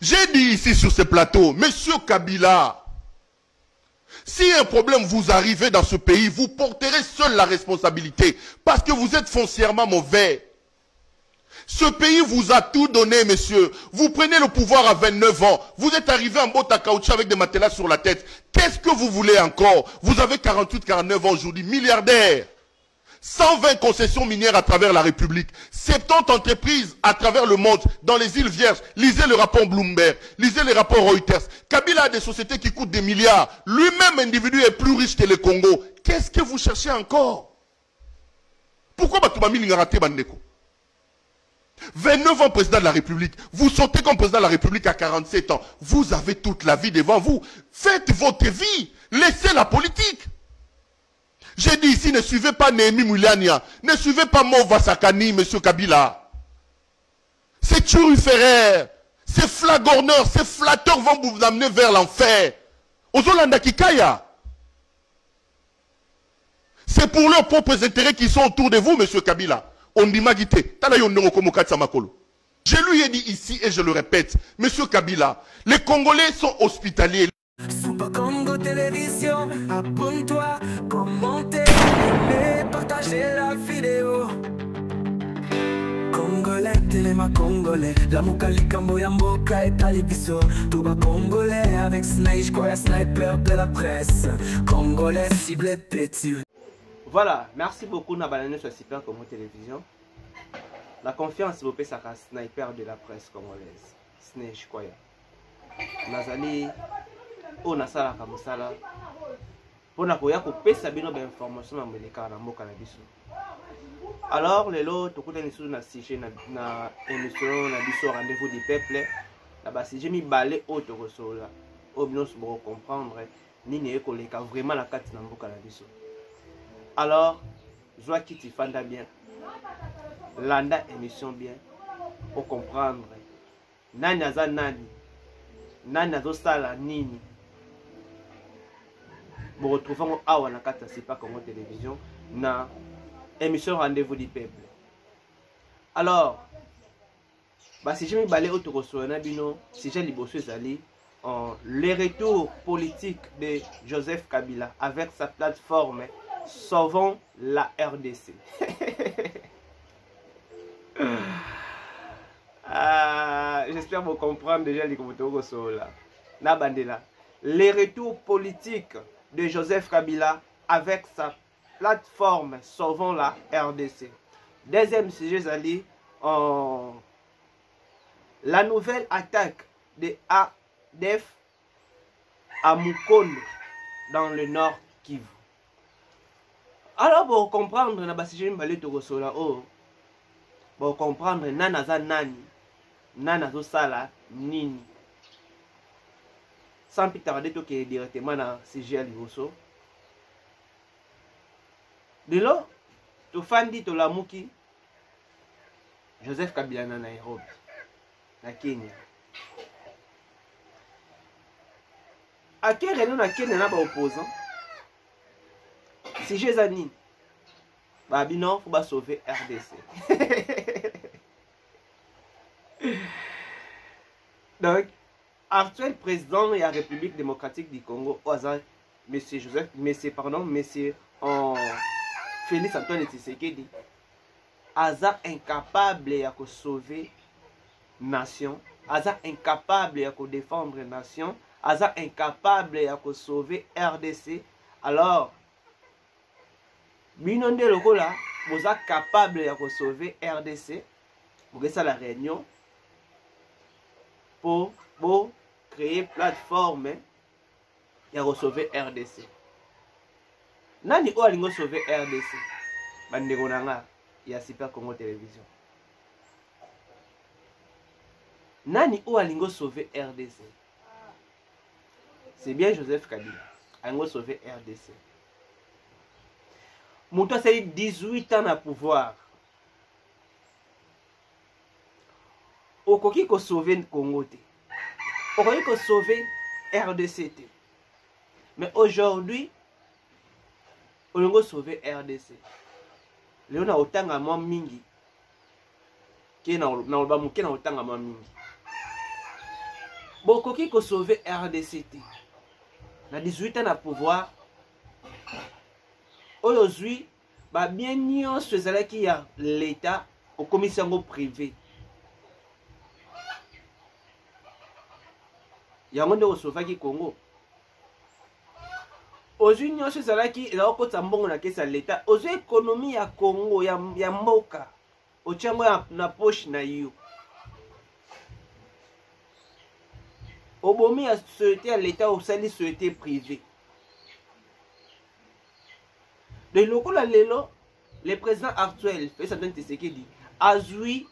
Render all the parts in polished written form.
J'ai dit ici sur ce plateau, Monsieur Kabila, si un problème vous arrive dans ce pays, vous porterez seul la responsabilité parce que vous êtes foncièrement mauvais. Ce pays vous a tout donné, monsieur. Vous prenez le pouvoir à 29 ans. Vous êtes arrivé en botte à caoutchouc avec des matelas sur la tête. Qu'est-ce que vous voulez encore? Vous avez 48, 49 ans aujourd'hui, milliardaire. 120 concessions minières à travers la République. 70 entreprises à travers le monde, dans les îles Vierges. Lisez le rapport Bloomberg, lisez les rapports Reuters. Kabila a des sociétés qui coûtent des milliards. Lui-même, individu, est plus riche que le Congo. Qu'est-ce que vous cherchez encore? Pourquoi Batoumami Lingarate Bandeko? 29 ans président de la République. Vous sautez comme président de la République à 47 ans. Vous avez toute la vie devant vous. Faites votre vie. Laissez la politique. J'ai dit ici, ne suivez pas Néhémie Moulania. Ne suivez pas Mova Sakani, monsieur Kabila. Ces turiféraires, ces flagorneurs, ces flatteurs vont vous amener vers l'enfer. Ozolanda Kikaya. C'est pour leurs propres intérêts qui sont autour de vous, monsieur Kabila. On dit Magité. Je lui ai dit ici et je le répète, monsieur Kabila, les Congolais sont hospitaliers. Super Congo Télévision, abonne-toi, commentez, aimez, partagez la vidéo. Congolais, téléma congolais, la Moukali Kambo Yamboka et Talibiso. Tout bas congolais avec Snake, quoi, sniper de la presse. Congolais ciblé petit. Voilà, merci beaucoup Nabanane sur Super Congo Télévision. La confiance vous paie sa sniper de la presse congolaise. Snake, quoi. Nazali. On a ça comme ça là. Pour na koya ko pesa bino ba information na meleka na mboka na biso. Alors lelo tokuta ni na sujet na émission na biso rendez-vous du peuple. Na ba sujet mi balé auto kosola. O bino so bo comprendre nini eko leka vraiment la kati na mboka na biso. Alors joie qui tifanda bien. Landa émission bien pour comprendre nani aza nani. Nani azo sala nini. Nous retrouvons à Wanakata Super Congo Télévision na émission Rendez-vous du Peuple. Alors, si je me balais autour de bino, si j'ai libosso zali, le retour politique de Joseph Kabila avec sa plateforme Sauvons la RDC. J'espère vous comprendre déjà les commentaires là. Na bandela. Le retour politique de Joseph Kabila avec sa plateforme Sauvons la RDC. Deuxième sujet, Zali, la nouvelle attaque de ADF à Mukondo dans le nord Kivu. Alors, pour comprendre, pour comprendre, nanaza nani, nanazo sala nini. Sans plus tarder, tout est directement dans CGL Liboso. De là, tout fandi to la muki Joseph Kabila na Nairobi, na Kenya. À quel raison na Kenya na ba opposant? Si j'ai zani, bah non, faut pas sauver RDC. Donc actuel président de la République démocratique du Congo, monsieur Félix Antoine Tshisekedi, Aza incapable de sauver nation, Aza incapable de défendre nation, Aza incapable de sauver RDC. Alors, Binonde Lokola, vous êtes capable de sauver RDC, vous avez la réunion pour créer plateforme et sauver RDC. Nani o alingo sauver RDC? Bandeko nanga ya Super Congo Télévision. Nani o alingo sauver RDC? C'est bien Joseph Kabila. Alingo sauver RDC. Mouto a 18 ans à pouvoir. Okoki ko sauver Congo te. On peut sauver RDC. Mais aujourd'hui, on peut sauver RDC. Léon a autant à moi mingi. Qui est dans le bas, qui est autant à moi mingi. bokoki ko sauver RDC. Na 18 ans na pouvoir. Oyo zui ba bien nyonso ezalaki ya l'État au commissaire privé. Yango nde osovaki Congo. Ozui nyonso ezalaki ezakokota mbongo na kesa l'État. Ozui économie ya Congo ya mboka. Ochango na poche na yo. Obomi ya société à l'État au sali société privée. De lokola lelo, le président actuel, Félix Antoine Tshisekedi, azui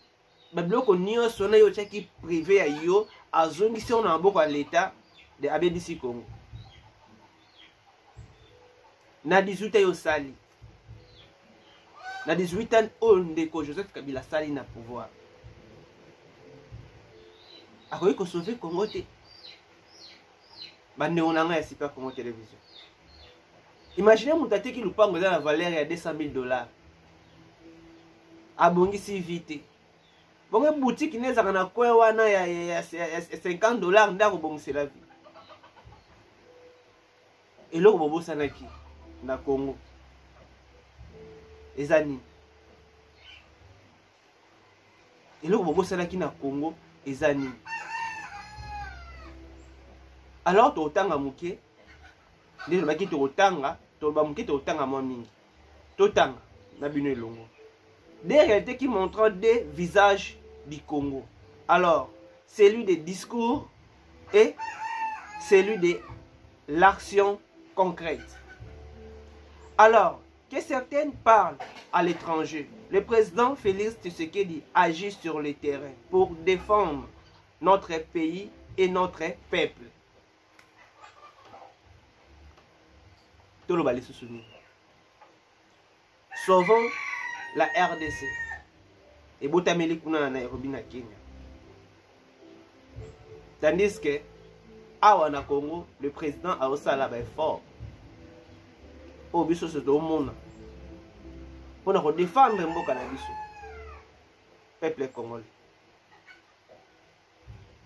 babloko nyonso na yo tchaki privé ya yo, azongi si on a mboko à l'État de ABDC Congo. Na 18 ans yo sali. Na 18 ans on ndeko Joseph Kabila sali na pouvoir. Akoki ko sauver Congo te. Bande onanga ya Super Congo Télévision. Imaginez mutate ki lupango za la valeur ya $200,000. Abongisi vite. Bonge boutique nezaka na coin wana ya $50 ndako bongisela vie. Eloko bobosanaki na Congo. Ezani. Eloko bobosanaki na Congo ezani. Alors totanga muke ndelo baki totanga to ba muke totanga mwa mingi totanga na bino elongo des réalités qui montrent des visages du Congo. Alors celui des discours et celui de l'action concrète. Alors que certaines parlent à l'étranger, le président Félix Tshisekedi agit sur le terrain pour défendre notre pays et notre peuple. Sauvons la RDC et Botameli kuna na Nairobi na Kenya. Tandis que awa na Congo, le président a aussi là bas fort. Au biso se do mona. Pour nous défendre mboka na biso. Peuple congolais.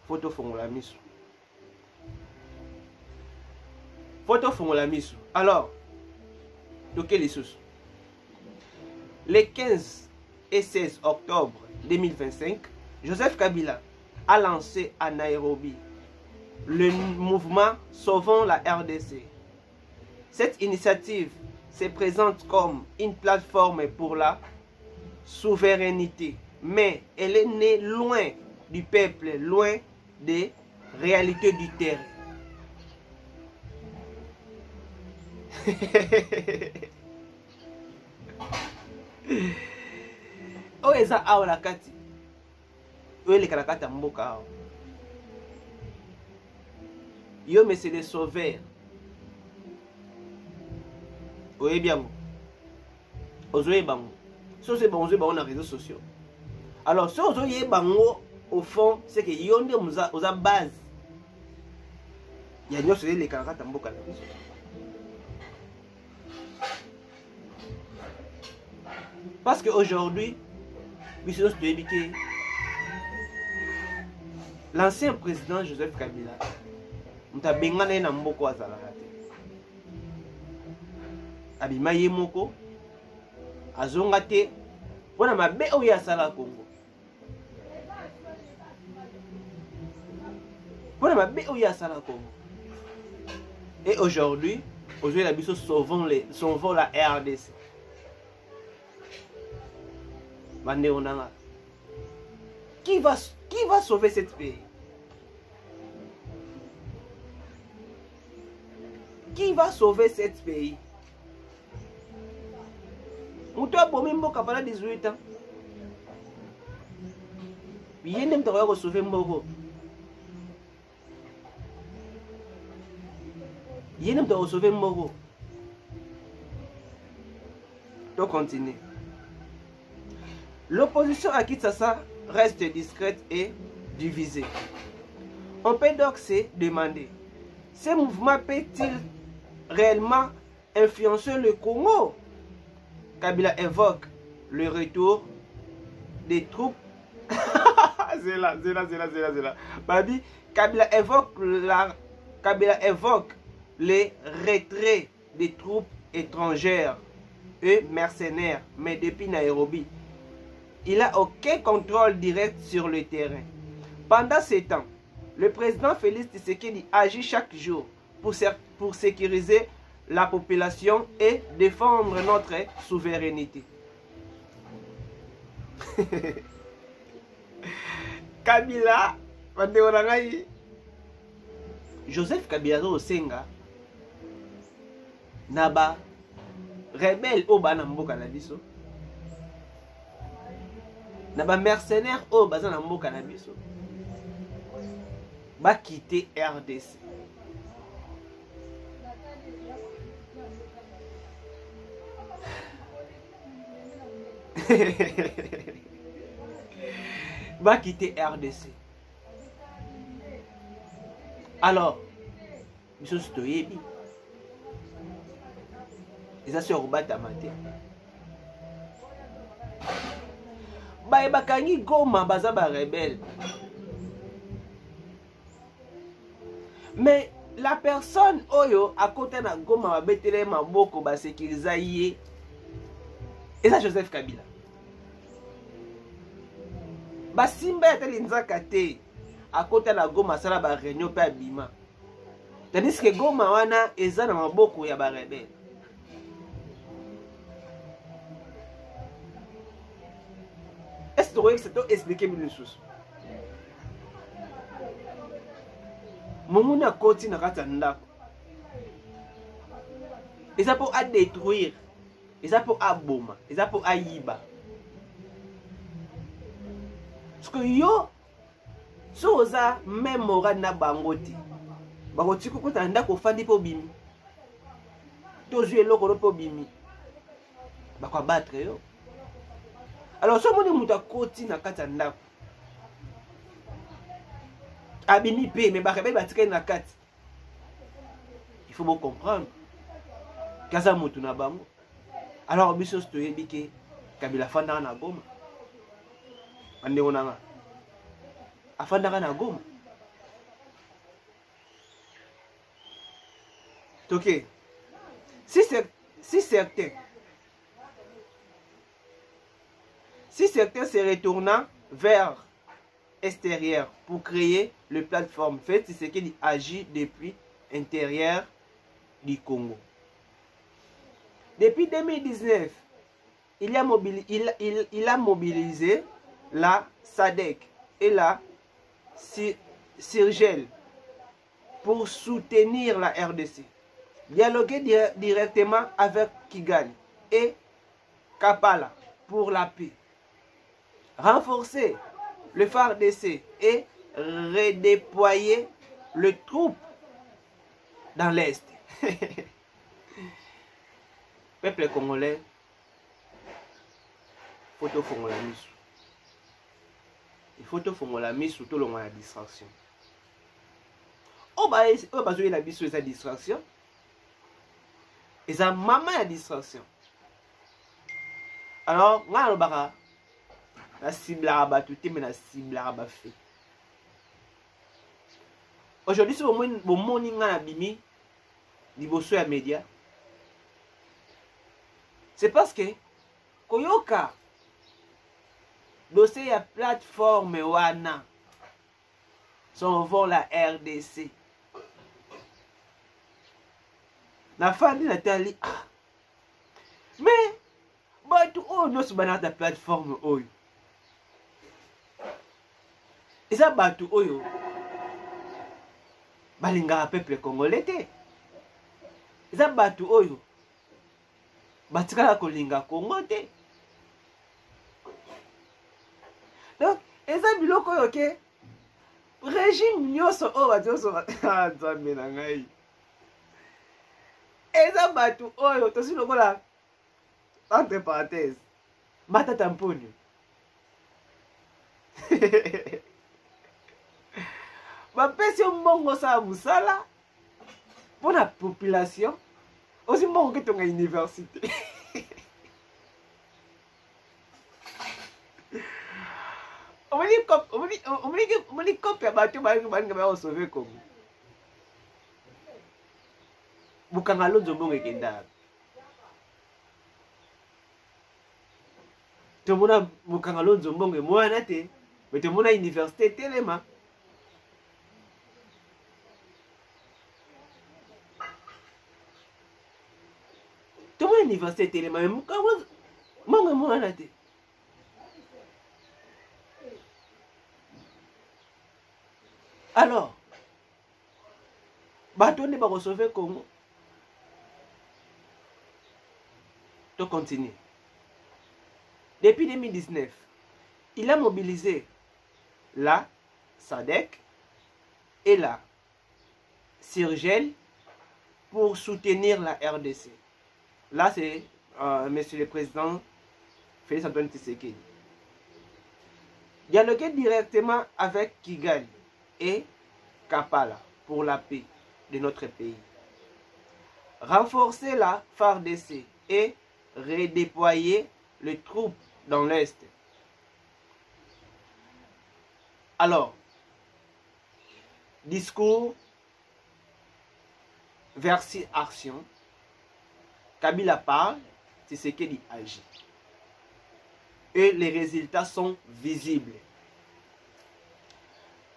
Photo fongola miso. Photo fongola miso. Alors, de quelle source? Le 15 et 16 octobre 2025, Joseph Kabila a lancé à Nairobi le mouvement Sauvons la RDC. Cette initiative se présente comme une plateforme pour la souveraineté, mais elle est née loin du peuple, loin des réalités du terrain. Oh eza awa la kati oyo elekala kati ya mboka awa yo mais c'est des sauveurs oyebi yango ozoyeba bango so ozoyeba bango na réseaux sociaux. Alors so ozoyeba bango au fond c'est que yo nde oza base ya nyonso elekala kati ya mboka na biso. Parce qu'aujourd'hui, l'ancien président Joseph Kabila, a bengana na mboko azalaka te. Abima ye moko azonga te pona mabe oyo asala Congo. Pona mabe oyo asala Congo. Et aujourd'hui, la biso sauvons la RDC. Qui va sauver cette pays? Qui va sauver cette pays? Moutou bomi mboka pendant 18 ans. Bien même t'aurais sauver mboko. Bien même t'aurais sauver mboko. Donc continue. L'opposition à Kinshasa reste discrète et divisée. On peut donc se demander, ce mouvement peut-il réellement influencer le Congo? Kabila évoque le retour des troupes. Babi, Kabila évoque les retraits des troupes étrangères et mercenaires, mais depuis Nairobi, il n'a aucun contrôle direct sur le terrain. Pendant ces temps, le président Félix Tshisekedi agit chaque jour pour sécuriser la population et défendre notre souveraineté. Kabila, Joseph Kabila Osenga, Naba, rebelle au Banamboka na biso, Naba mercenaire au Banamboka na biso, ba quitter RDC. Va quitter RDC. Alors, monsieur Stoyebi, ils ont sur Robata Maté. Bakangi Goma Bazaba rebelle. Mais la personne Oyo à côté de Goma va betele maboko ba sécuriser yé. Et ça Joseph Kabila. Basimba ya tali nzaka te à côté la Goma sala ba réunion pe abima. Tandis que Goma wana eza na maboko ya ba rebelle. Est-ce que c'est toi expliquer mille choses? Momuna koti na kata ndako. Eza pour à détruire. Eza pour aboma. Eza pour ayiba. Parce que yo soza même ora na bangoti. Bangoti ko kota ndako fandi po bimi. Tozu eloko po bimi. Ba kwa battre yo. Alors so moni muta koti na kata ndako. Abimi pe mais ba rebelle batika na kati. Il faut bien comprendre. Kaza mutu na bango. Alors biso stoyebi ke Kabila fanda na Goma. Ande onanga. Afanda na Goma. OK. Si certains se retournant vers extérieur pour créer le plateforme fait, c'est ce qu'il agit depuis intérieur du Congo. Depuis 2019, il a mobilisé la SADC et la CIRGEL pour soutenir la RDC, dialoguer directement avec Kigali et Kampala pour la paix, renforcer le FARDC et redéployer les troupes dans l'Est. Peuple congolais, il faut faire la mise. Il faut faire la mise sur tout le monde à la distraction. On va jouer la mise sur la distraction. Et ça maman la distraction. Alors, on va la cible à battre, mais la cible à battre. Aujourd'hui, si vous morning à bimi, niveau sur les médias, c'est parce que Koyoka dossier à plateforme wana sont vers la RDC. La famille Nathalie, mais tout oh non sur la plateforme oyo. Et ça batu oyo balinga peuple congolais te. Et ça batu oyo batikala kolinga Congo te. Donc, et ça biloko oyo ke régime nyoso o bajoso nzambe na ngai. Et ça batu oyo tosi lokola entre parenthèses matata mponi. Bapesi mbongo sa musala pour la population aussi mbongo ke tonga université. On omoni kope ya bato balinga baosauve Congo. Bukanga Lonzo Mbongo ekenda. Tomona Bukanga Lonzo Mbongo mwana te, mais tomona université telema. Tomona université telema, mais Bukanga Mbongo mwana te. Alors, bato ne va sauver Congo. To continue. Depuis 2019, il a mobilisé la SADC et la CIRGEL pour soutenir la RDC. Là, c'est Monsieur le Président Félix Antoine Tshisekedi. Dialoguer directement avec Kigali et Kampala pour la paix de notre pays. Renforcer la FARDC et redéployer les troupes dans l'Est. Alors, discours versus action. Kabila parle, c'est ce qu'il agit. Et les résultats sont visibles.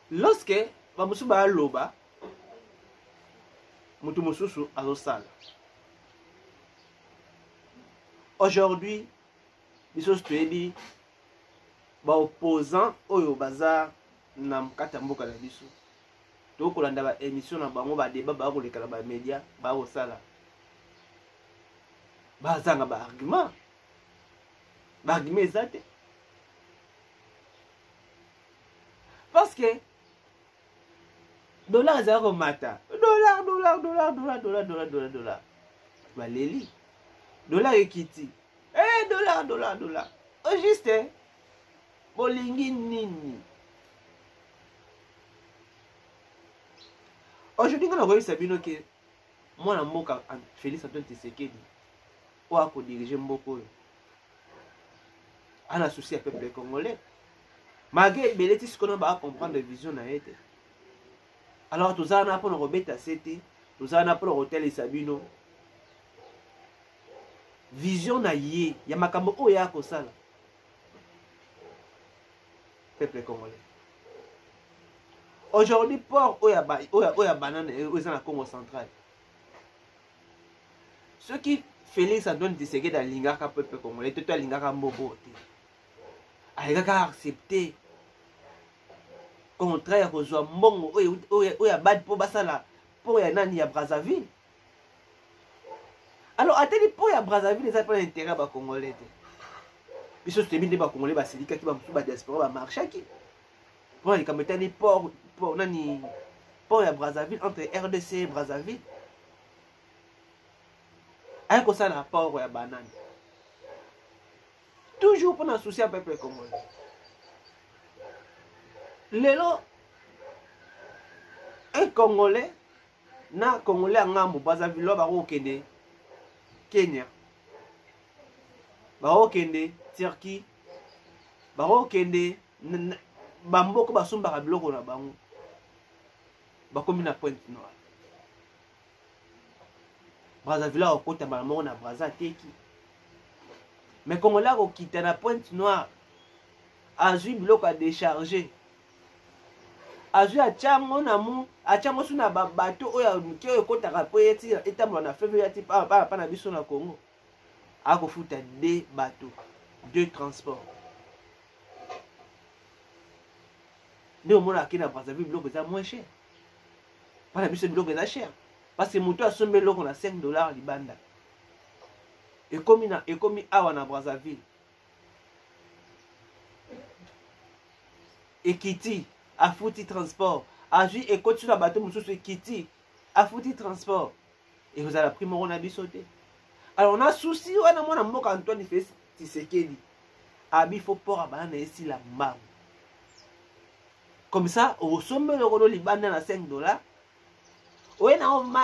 Lorsque Bamusuba Loba, Mutumususu Azosala. Aujourd'hui, biso stuebi ba opposant oyo bazar na mkata mboka na biso. To kolanda ba émission na bango ba débat ba kolekala ba média ba osala. Ba zanga ba argument. Ba argument ezate. Parce que dollar zéro mata. Dollar. Valérie. Dollar ekiti. Dollar. Au juste, bolingi nini. Aujourd'hui, quand on voit Sabino que moi, je suis Félix Antoine Tshisekedi, ou à diriger Mboko. On a souci à peuple congolais. Malgré Belletti, ce qu'on a comprendre la vision na été. Alors, tout ça, on a pour le rebête à CT, tout ça, on a pour le hôtel Sabino. Vision na yé, ya makambo oya kosala. Peuple congolais. Aujourd'hui, port oya banane oya na Congo central. Ce qui Félix Antoine Tshisekedi dans lingaka peuple congolais, tout à lingaka mbobo te. Alingaka accepter contraire ko zo mbongo oya bad po basala po ya nani ya Brazzaville. Alors, à tel point, à Brazzaville, les appels intérêt à Congolais. Puis, ce qui est bien, Congolais, c'est qui va me diaspora, marcher qui. Pour les caméras, port à Brazzaville, entre RDC et Brazzaville. Avec ça, le port à banane. Toujours pour un souci à peuple congolais. Lélo, un Congolais, na Congolais à Ngambo, Brazzaville, là, va au Kenya. Kenya, Baro Kende, Turquie, Baro Kende, Bamboko Basumba Bloko na Bango, Bakomi na Pointe-Noire. Brazzaville au côté Balmont na Brazza Teki. Mais comme là au quitte na Pointe-Noire, Azui Bloko a déchargé. Azui a Tchango na mou, a Tchango sous na bateau oya mukio e kota rapoyeti etambo na feve ya tipa pa na biso na Congo. A ko futa deux bateaux, deux transports. Nous on a qui na Brazzaville bloc ça moins cher. Pas na biso bloc ça cher parce que moto a sommé loko na $5 libanda. Et comme awa na Brazzaville. Et Kiti a foutu transport. A vu et quand tu as battu monsieur Kiti a foutu transport. Et vous avez pris mon habit sauté. Alors on a souci on a mon amour Antoine Félix Tshisekedi. Abi faut port à banane ici la marne. Comme ça au sommet le rolo libanda na $5. Ouais na on ma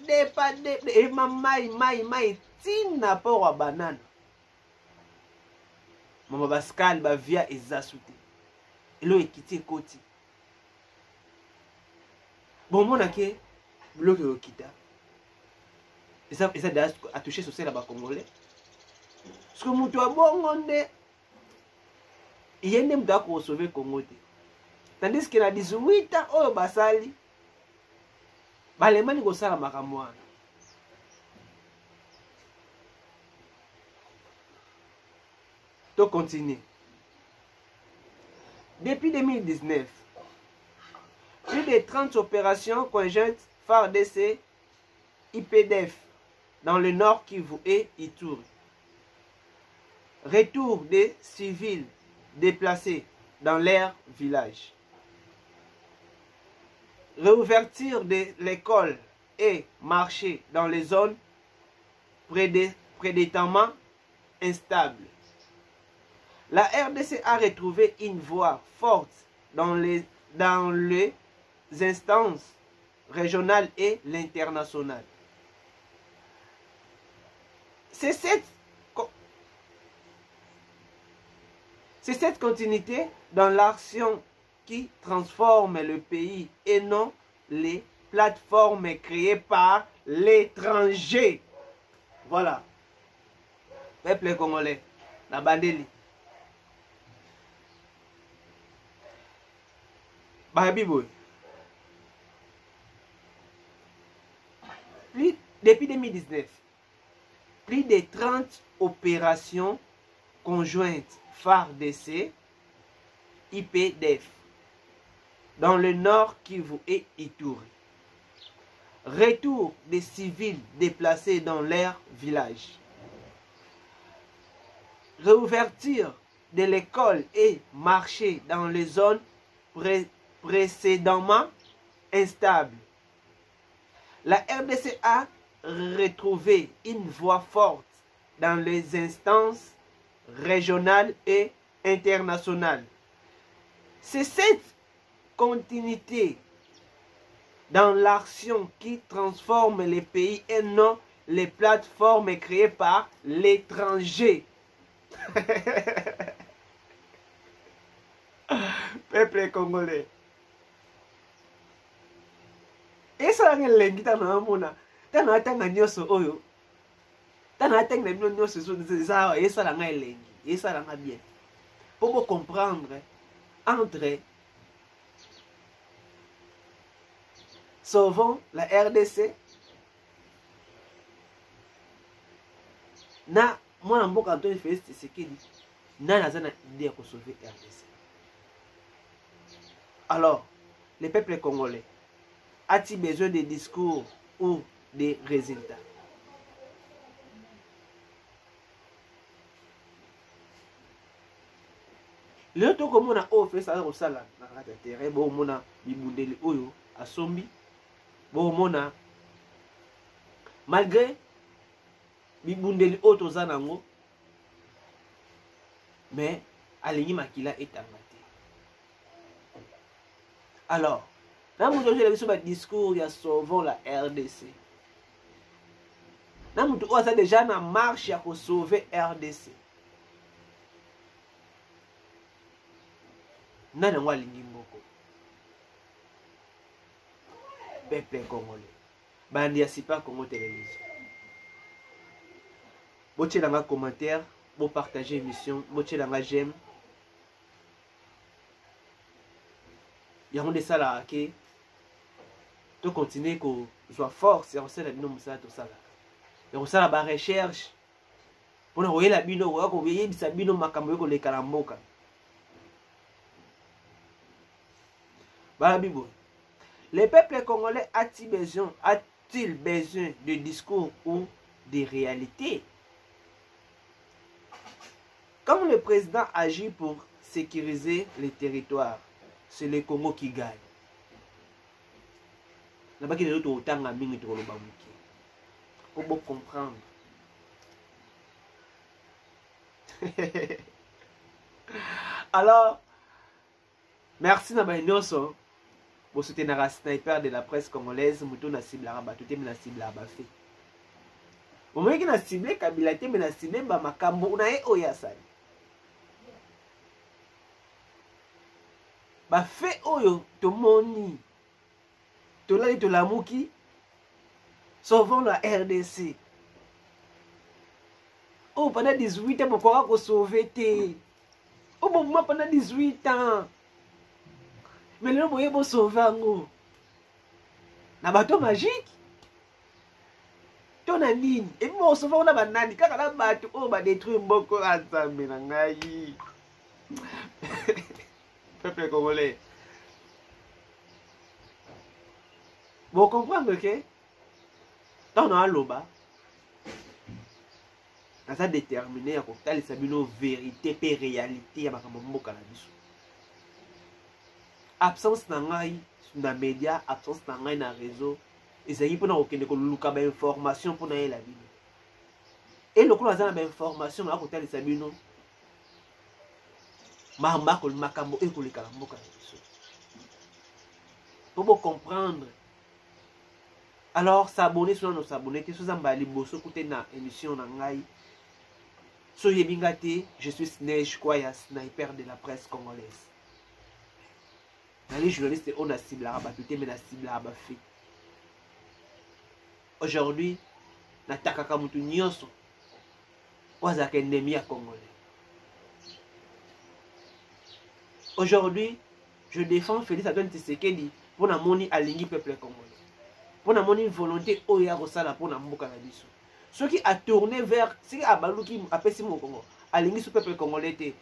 dépadé et ma mai tina port à banane. Mama Pascal ba via eza sauté. elo ekiti ekoti bon mona ke bloke okita eza déjà a touché social ba congolais parce que mutu abongo nde yende mutu ako sauver Congo te tandis que na 18 ans oyo basali balemani kosala makambo wana to continue. Depuis 2019, plus de 30 opérations conjointes FARDC IPDF dans le nord Kivu et Ituri. Retour des civils déplacés dans leur village. Réouverture de l'école et marché dans les zones prédéterminement instables. La RDC a retrouvé une voix forte dans les instances régionales et l'international. C'est cette continuité dans l'action qui transforme le pays et non les plateformes créées par l'étranger. Voilà. Peuple congolais, la bandeli. Depuis 2019, plus de 30 opérations conjointes FARDC IPDF dans le nord Kivu et Ituri. Retour des civils déplacés dans leur village. Réouverture de l'école et marché dans les zones précédemment instables. La RDC a retrouvé une voix forte dans les instances régionales et internationales. C'est cette continuité dans l'action qui transforme les pays et non les plateformes créées par l'étranger. Peuple congolais. Et ça n'a rien de mona. Tana tanga nyoso oyo. Tana tanga nyoso ça et ça n'a rien lengi. Et ça n'a bien. Pour comprendre entre sauvons la RDC na mwana mboka Antoine Félix Tshisekedi na nazana idée pour sauver RDC. Alors, le peuple congolais a-t-il besoin de discours ou des résultats? Le to komona o fait ça au sala na kata terrain bo mona bibundeli oyo asombi bo mona malgré bibundeli oyo toza nango mais alingi makila etanga te. Alors na mutu oyo biso ba discours ya sauvons la RDC na mutu oyo aza déjà na marche ya ko sauver RDC nani ngo alingi mboko peuple congolais bandi ya Sipa Congo Télévision botielanga commentaire bo partager émission botielanga j'aime yango de sala ke to continuer ko joie force ya kosala bino mosala tosala ya kosala ba recherche mpona koyela bino koya koyebisa bino makambo yo koleka na mboka. Le peuple congolais a-t-il besoin de discours ou de réalités? Comme le président agit pour sécuriser les territoires, c'est le Congo qui gagne. Pour comprendre. Alors, merci Nabaïnoso. Pour soutenir un sniper de la presse congolaise, Moutou na cible arabe, tout est na cible arabe fait. Au moins qu'il a ciblé Kabila, mais na ciblé Bamakambo, na e oyasani. ba fait oyo to moni to lali to lamuki sauvons la RDC. Oh, pendant 18 ans, pourquoi qu'on sauver té? Oh, bon, pendant 18 ans. Mais là, vous pouvez sauver un mot. Na bateau magique. Ton anine. Et moi, sauver on a banani. Quand on a bateau, on va détruire beaucoup ensemble. Nangayi. Peuple congolais. Vous comprenez, ok? Tant on a l'oba. Naza déterminé à côté les sabino vérité et réalité à makambo kala biso. Absence na ngai na média, absence na ngai na réseau, ezali pona okende ko luka ba information pona la bino. Et le kuna za na information à côté les sabino mamba ko makambo e ko le kala mboka biso. Pour comprendre. Alors s'abonner sur nos abonnés, sur Zambali Bosso côté na émission na ngai. Soyez bingate, je suis Snage Kwaya, sniper de la presse congolaise. Les journalistes, on a ciblé à battuté, mais la cible à fait. Aujourd'hui, n'attaque à Moutou Nyoso, on a un ennemi à Congolais. Aujourd'hui, je défends Félix Antoine Tshisekedi pour la moni aligner peuple congolais. Pour la moni volonté, Oya Rosala pour la Mboka Nabiso. Ceux qui a tourné vers, ce qui a balou qui a fait mon Congo, à l'ingé sous peuple congolais,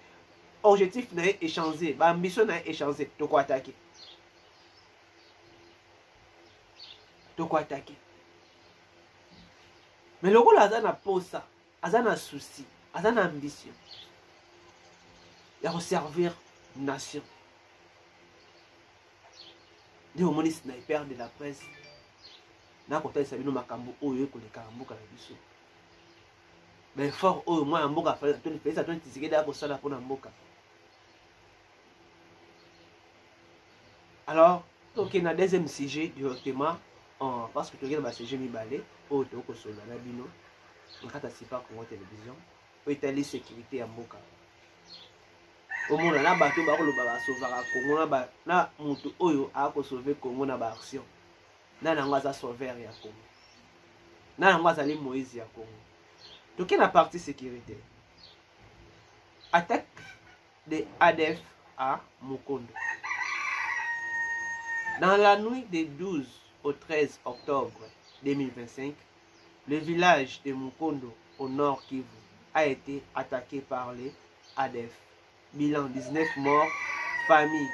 objectif n'a échangé, ambition n'a échangé, de quoi attaquer. De quoi attaquer. Mais le rôle Azan a posé ça, Azan a souci, Azan a ambition. Il a servir nation. Des hommes sniper de la presse. Na côté sabino makambo oyo ko le karamboka la biso. Mais fort oyo moi mboka fa to fait ça to Tshisekedi a ko sala pona mboka. Alors, OK na deuxième sujet directement parce que tu regardes ba sujet mi balé oyo to ko sola na bino. Nkata sipa ko télévision. O Italie sécurité ya mboka. Omona na bato ba ko lo ba sauvera Congo na ba na mutu oyo a ko sauver Congo na ba action. Nana ngwaza sauver ya Congo. Nana ngwaza li Moïse ya Congo. Donc la partie sécurité. Attaque de ADF à Mukondo. Dans la nuit du 12 au 13 octobre 2025, le village de Mukondo au nord Kivu a été attaqué par les ADF. Bilan 19 morts, famille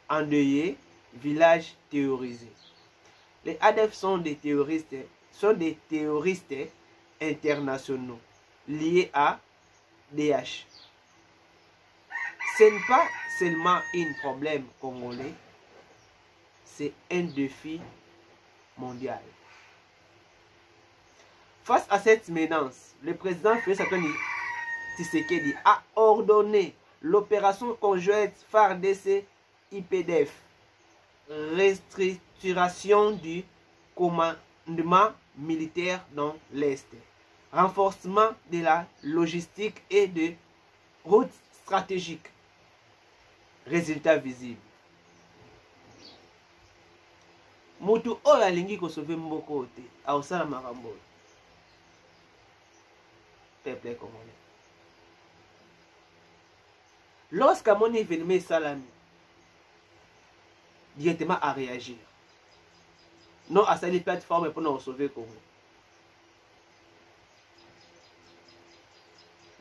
endeuillée, village terrorisé. Les ADF sont des terroristes internationaux liés à DH. Ce n'est pas seulement un problème congolais, c'est un défi mondial. Face à cette menace, le président Félix Antoine Tshisekedi a ordonné l'opération conjointe FARDC-IPDF, restructuration du commandement militaire dans l'Est, renforcement de la logistique et de routes stratégiques. Résultat visible. Mutu oyo alingi ko sauver mboko te, aosala makambo. Peuple congolais. Lorsqu'à mon événement salami, directement à réagir. Non à cette plateforme pour nous sauver Congo.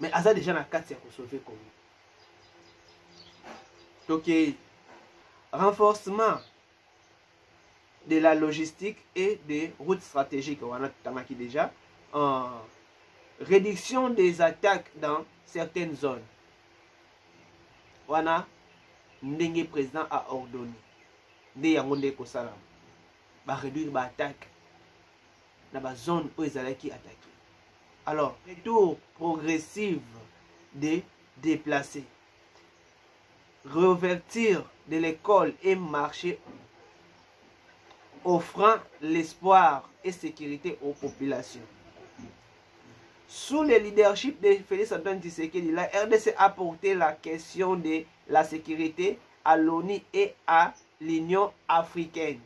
Mais à ça déjà la carte pour sauver Congo. Donc renforcement de la logistique et des routes stratégiques. On a déjà réduction des attaques dans certaines zones. On a le président a ordonné de yangonde ko salam ba réduire ba attaque dans la zone où ils allaient qui attaquer. Alors retour progressif de déplacer, réouverture de l'école et marché offrant l'espoir et sécurité aux populations. Sous le leadership de Félix Antoine Tshisekedi, la RDC a porté la question de la sécurité à l'ONU et à l'Union africaine.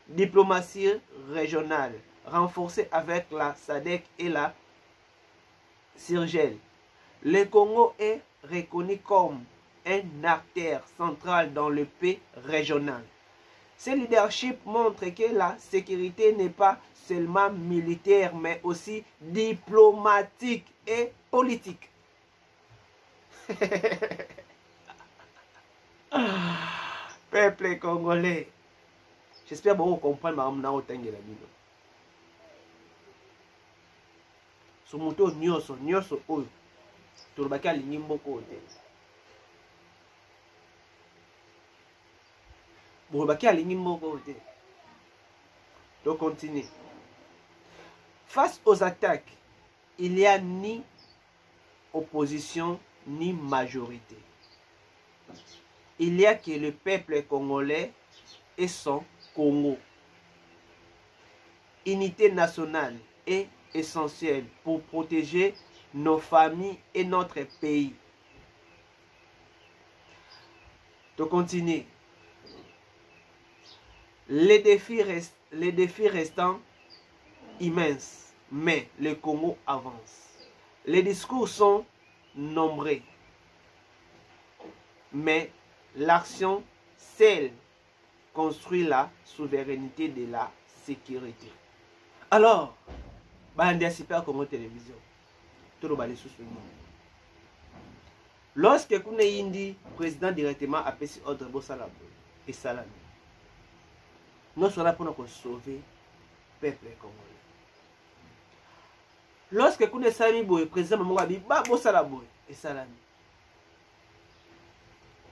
Diplomatie régionale renforcée avec la SADC et la CIRGL. Le Congo est reconnu comme un acteur central dans le paix régional. Ce leadership montre que la sécurité n'est pas seulement militaire, mais aussi diplomatique et politique. Peuple congolais, j'espère que vous comprenez ma maman au temps de la Bible. Sur mon tour, nyoso oyo, turubaki alingi mboko ote. Burubaki alingi mboko ote. Donc continue. Face aux attaques, il n'y a ni opposition ni majorité. Il n'y a que le peuple congolais et son Congo. Unité nationale est essentielle pour protéger nos familles et notre pays. De continuer. Les défis restant immenses, mais le Congo avance. Les discours sont nombreux, mais l'action seule construit la souveraineté de la sécurité. Alors, Bandia Super Congo Télévision, tout le monde sous lorsque Kune Indi, président directement a payé ordre de Salabo et Salami, nous sommes là pour nous sauver le peuple congolais. Lorsque Kune Sami Boy, président Mamogabi, Babo Salabo et Salami,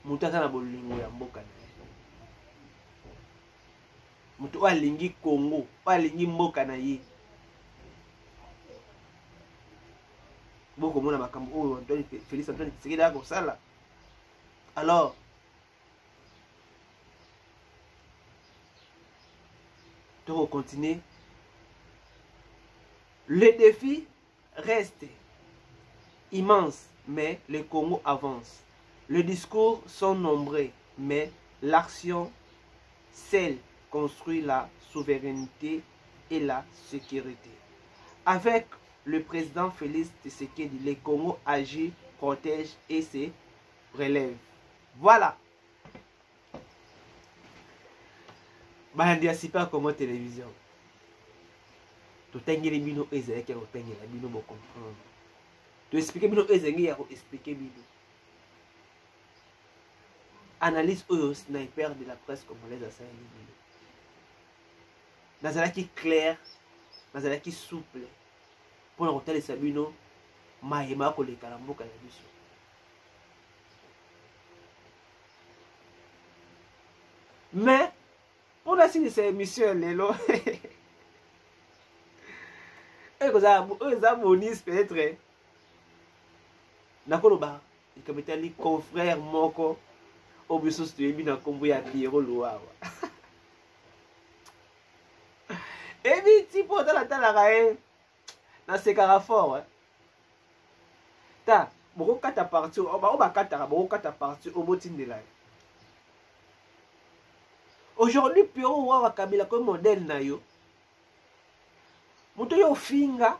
Moutaka na bolingo ya mboka na ye. Mutu alingi Congo, alingi mboka na ye. Boko mona makambo oyo Antoine Félix Antoine Tshisekedi a kosala. Alors, on continue. Le défi reste immense, mais le Congo avance. Les discours sont nombreux, mais l'action seule construit la souveraineté et la sécurité. Avec le président Félix Tshisekedi, le Congo agit, protège et se relève. Voilà. Bandia Super Congo Télévision. Tout tengeli bino ezeki ya kotengela bino bo comprendre. To expliquer bino ezeki ya ko expliquer bino. Analyse oyo sniper de la presse congolaise à Sahel. Nazalaki clair, nazalaki souple. Pour le hôtel Sabino, Mahema ko le kalamboka na biso. Mais pour la suite de cette émission, Lelo, eux abonis peut-être. Nakoloba, il comme étant les confrères moko. Obisus tu ebi na kombo ya Pierrot Loawa. Ebi tipo dans la talaka na sekara fort. Ta boko kata parti oba kata boko kata parti obotindela. Aujourd'hui Pierrot Loawa Kabila comme modèle na yo. Muto yo finga.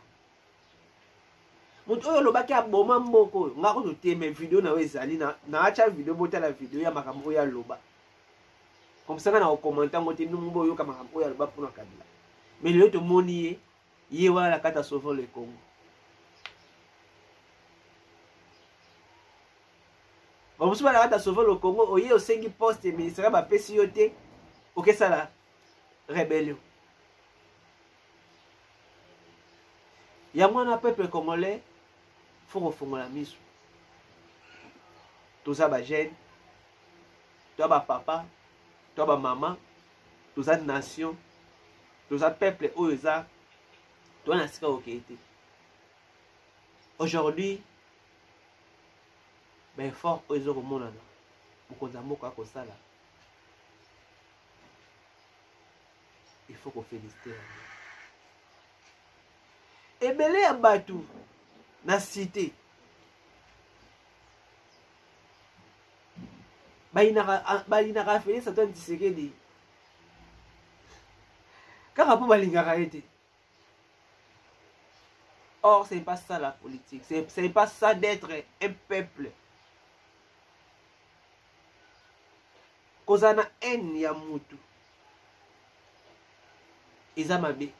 Muto yo lobaki aboma mboko ngako to teme vidéo na wezali na acha vidéo bota la vidéo ya makambo ya loba. Comme ça na commenter ngote numbo yo kama makambo ya loba pona Kabila. Mais le to moni ye wala kata sauver le Congo. Ba musuba la kata sauver le Congo oye osengi poste ministère ba pesi yote okesala rébellion. Ya mwana peuple congolais faut refongola miso. Toza ba jeune, toza ba papa, toza ba maman, toza nation, toza peuple oyo eza toza na sika okete. Aujourd'hui, ben fort oyo ezo komonana mokonzi mboka akosala. Il faut qu'on félicite. Ebele ya batu na cité balinaka Félix Antoine Tshisekedi kaka mpo balingaka ye te. Or c'est pas ça la politique, c'est pas ça d'être un peuple. Kozana haine ya mutu eza mabe.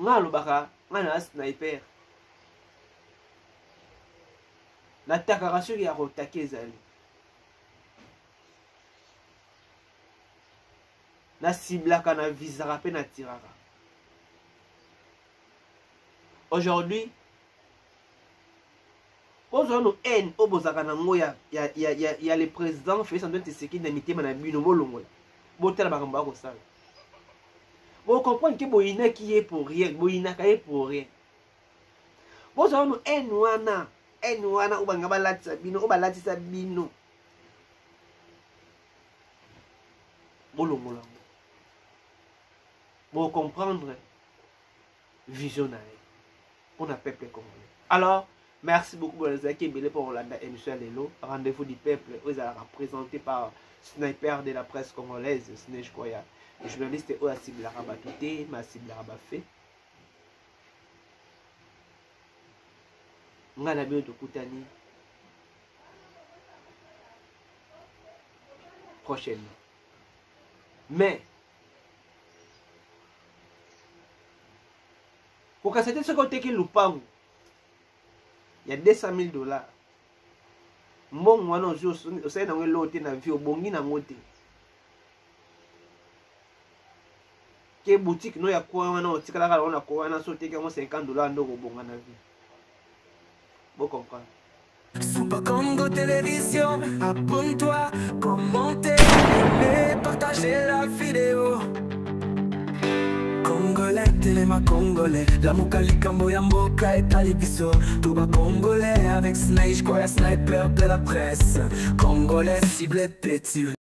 Nga lobaka nga na sniper natakaka soki ya kotake ezali nasiblaka na visaka mpe natiraka. Aujourd'hui bozwano haine oyo bozalaka nango ya le président Félix Antoine Tshisekedi na mitema na bino bolongola botala makambo ya kosala. Vous comprenez que boyina qui est pour rien, boyina qui est pour rien. Vous avez un enwana, ou bangabalati sabino, ou balati sabino. Bolongola. Vous comprendre visionnaire. On a peuple congolais. Alors, merci beaucoup pour les accueils pour Rolanda et Michel Lelo. Rendez-vous du peuple, vous allez représenté par Sniper de la presse congolaise, Snage Koya. Les journalistes ont ciblé la rabat tout, ma cible la rabat fait. On a bien de Koutani prochainement. Mais pour que c'était ce côté qui loupango, il y a $200,000. Mon moi non je sais dans le lot na vie au bongi na moté. Que boutique no ya kwa wana otikala kala ona kwa wana so teka mo $50 ndoko bonga na vie. Vous comprenez? Super Congo Télévision, abonne-toi, commentez, aimez, partagez la vidéo. Congolais, téléma congolais, la mokali kambo ya mboka etali biso. Tuba congolais avec Snage Koya, sniper de la presse. Congolais ciblé petit.